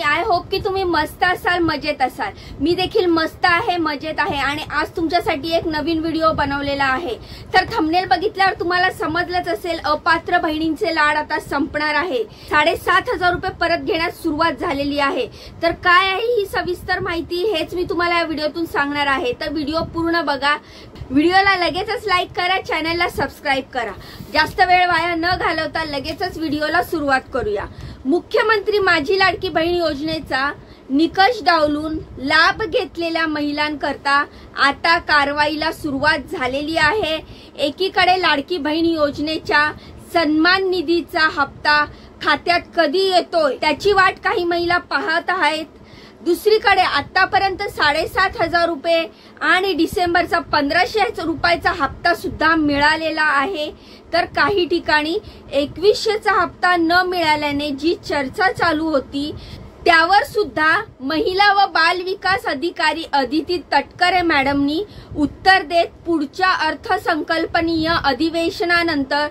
तुम्ही? I hope की तुम्ही मस्त असाल, मजेत असाल। मी देखील मस्त आहे, मजेत आहे आणि आज तुमच्यासाठी एक नवीन व्हिडिओ बनवलेला आहे। तर थंबनेल बघितल्यावर तुम्हाला समजलंच असेल, अपात्र बहिणींचे लाड आता संपणार आहे। 7,500 रुपये परत घेण्यास सुरुवात झालेली आहे। तर काय आहे ही सविस्तर माहिती हेच मी तुम्हाला या व्हिडिओतून सांगणार आहे। तर व्हिडिओ पूर्ण बघा, व्हिडिओला लगेचच लाईक करा, चॅनलला सबस्क्राइब करा। जास्त वेळ वाया न घालवता लगेचच व्हिडिओला सुरुवात करूया। मुख्यमंत्री माझी लाडकी बहीण योजनेचा निकष डावलून लाभ घेतलेल्या महिलांकरता आता कारवाईला सुरुवात झालेली आहे। एकीकडे लाडकी बहीण योजनेच्या सन्मान निधीचा हप्ता खात्यात कधी येतोय त्याची वाट काही महिला पाहत आहेत। दुसरीकडे आतापर्यंत 7,500 रुपये आणि डिसेंबरचा 1,500 रुपयाचा हप्ता सुद्धा मिळालेला आहे। तर काही ठिकाणी 2,100चा हप्ता न मिळाल्याने जी चर्चा चालू होती त्यावर सुद्धा महिला व बाल विकास अधिकारी अदिती तटकरे मॅडमनी उत्तर देत पुढच्या अर्थसंकल्पनीय अधिवेशनानंतर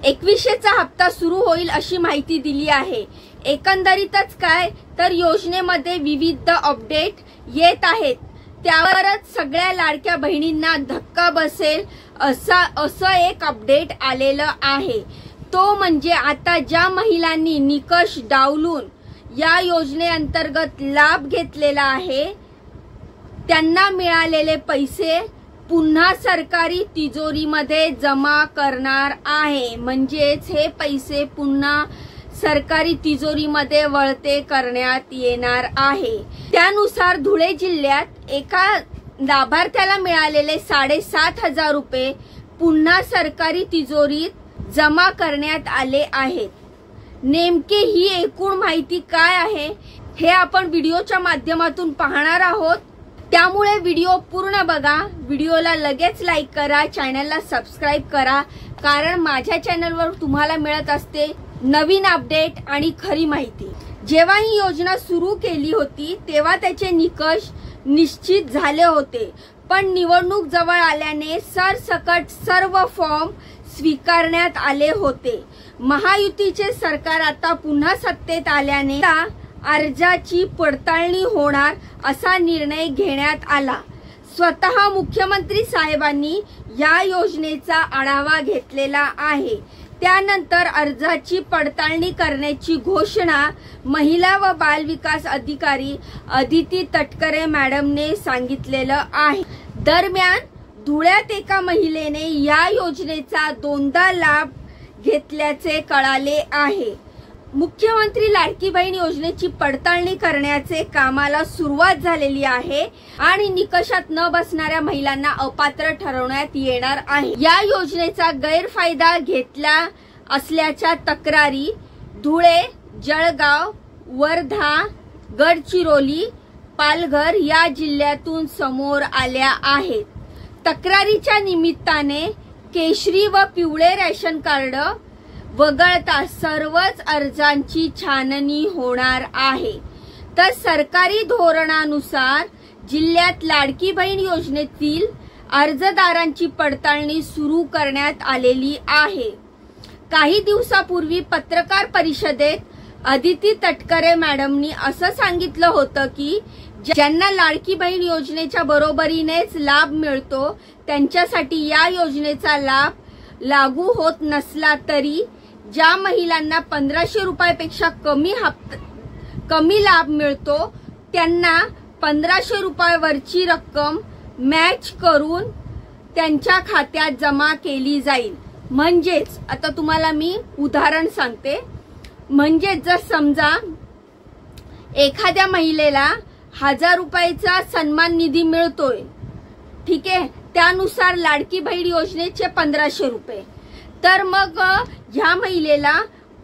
2,100चा हप्ता सुरू होईल अशी माहिती दिली आहे। एकंदरीतच काय तर योजनेमध्ये विविध अपडेट येत आहेत, त्यावरच सगळ्या लाडक्या बहिणींना धक्का बसेल असं एक अपडेट आलेलं आहे। तो म्हणजे आता ज्या महिलांनी निकष डावलून या योजनेअंतर्गत लाभ घेतलेला आहे त्यांना मिळालेले पैसे पुन्हा सरकारी तिजोरीमध्ये जमा करणार आहे। म्हणजेच हे पैसे पुन्हा सरकारी तिजोरीमध्ये वळते करण्यात येणार आहे। त्यानुसार धुळे जिल्ह्यात एका लाभार्थ्याला मिळालेले 7,500 रुपये पुन्हा सरकारी तिजोरीत जमा करण्यात आले आहेत। नेमके ही एकूण माहिती काय आहे हे आपण व्हिडिओच्या माध्यमातून पाहणार आहोत, त्यामुळे व्हिडिओ पूर्ण बघा। व्हिडिओला लगेच लाईक करा, चॅनलला सबस्क्राइब करा, कारण माझ्या चॅनलवर तुम्हाला मिळत असते नवीन अपडेट आणि खरी माहिती। जेव्हा ही योजना सुरू केली होती तेव्हा त्याचे निकष निश्चित झाले होते, पण निवडणूक जवळ आल्याने सरसकट सर्व फॉर्म स्वीकारण्यात आले होते। महायुतीचे सरकार आता पुन्हा सत्तेत आल्याने अर्जाची पडताळणी होणार असा निर्णय घेण्यात आला। स्वतः मुख्यमंत्री साहेबांनी या योजनेचा आढावा घेतलेला आहे। त्यानंतर अर्जाची पडताळणी करण्याची घोषणा महिला व बाल विकास अधिकारी अदिती तटकरे मॅडमने सांगितलेलं आहे। दरम्यान धुळ्यात एका महिलेने या योजनेचा 2दा लाभ घेतल्याचे कळाले आहे। मुख्यमंत्री लाडकी बहीण योजनेची पडताळणी करण्याचे कामाला सुरुवात झालेली आहे आणि निकषात न बसणाऱ्या महिलांना अपात्र ठरवण्यात येणार आहे। या योजनेचा गैरफायदा घेतला असल्याच्या तक्रारी धुळे, जळगाव, वर्धा, गडचिरोली, पालघर या जिल्ह्यातून समोर आल्या आहेत। तक्रारीच्या निमित्ताने केशरी व पिवळे रेशन कार्ड वगळता सर्वच अर्जांची छाननी होणार आहे। तर सरकारी धोरणानुसार जिल्ह्यात लाडकी बहीण योजनेतील अर्जदारांची पडताळणी सुरू करण्यात आलेली आहे। काही दिवसापूर्वी पत्रकार परिषदेत अदिती तटकरे मॅडमनी असं सांगितलं होतं की ज्यांना लाडकी बहीण योजनेच्या बरोबरीनेच लाभ मिळतो त्यांच्यासाठी या योजनेचा लाभ लागू होत नसला तरी ज्या महिलांना 1,500 रुपयापेक्षा कमी लाभ मिळतो त्यांना 1,500 रुपयावरची रक्कम मॅच करून त्यांच्या खात्यात जमा केली जाईल। म्हणजेच आता तुम्हाला मी उदाहरण सांगते, म्हणजे जर समजा एखाद्या महिलेला 1,000 रुपयाचा सन्मान निधी मिळतोय, ठीक आहे, त्यानुसार लाडकी बहीण योजनेचे 1,500 रुपये, तर मग ह्या महिलेला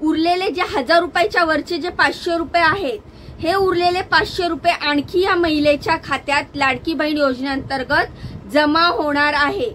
उरलेले जे 1,000 रुपयाच्या वरचे जे 500 रुपये आहेत हे उरलेले 500 रुपये आणखी या महिलेच्या खात्यात लाडकी बहीण योजनेअंतर्गत जमा होणार आहे।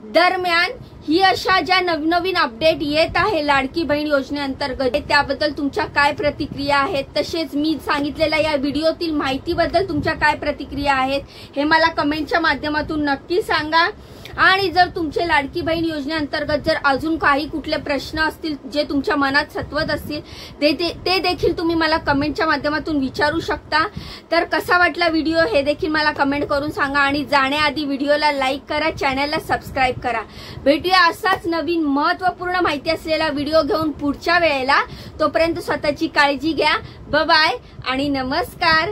दरम्यान ही अशा ज्या नवीन अपडेट येत आहे लाडकी बहीण योजनेअंतर्गत त्याबद्दल तुमच्या काय प्रतिक्रिया आहेत, तसेच मी सांगितलेल्या या व्हिडिओतील माहितीबद्दल तुमच्या काय प्रतिक्रिया आहेत हे मला कमेंटच्या माध्यमातून नक्की सांगा। आणि जर तुमचे लाडकी बहीण योजनेअंतर्गत जर अजून काही कुठले प्रश्न असतील जे तुमच्या मनात सतवत असतील ते देखील तुम्ही मला कमेंटच्या माध्यमातून विचारू शकता। तर कसा वाटला व्हिडिओ हे देखील मला कमेंट करून सांगा आणि जाण्याआधी व्हिडिओला लाईक करा, चॅनलला सबस्क्राईब करा। भेटूया असाच नवीन महत्त्वपूर्ण माहिती असलेला व्हिडिओ घेऊन पुढच्या वेळेला। तोपर्यंत स्वतःची काळजी घ्या। बाय बाय आणि नमस्कार।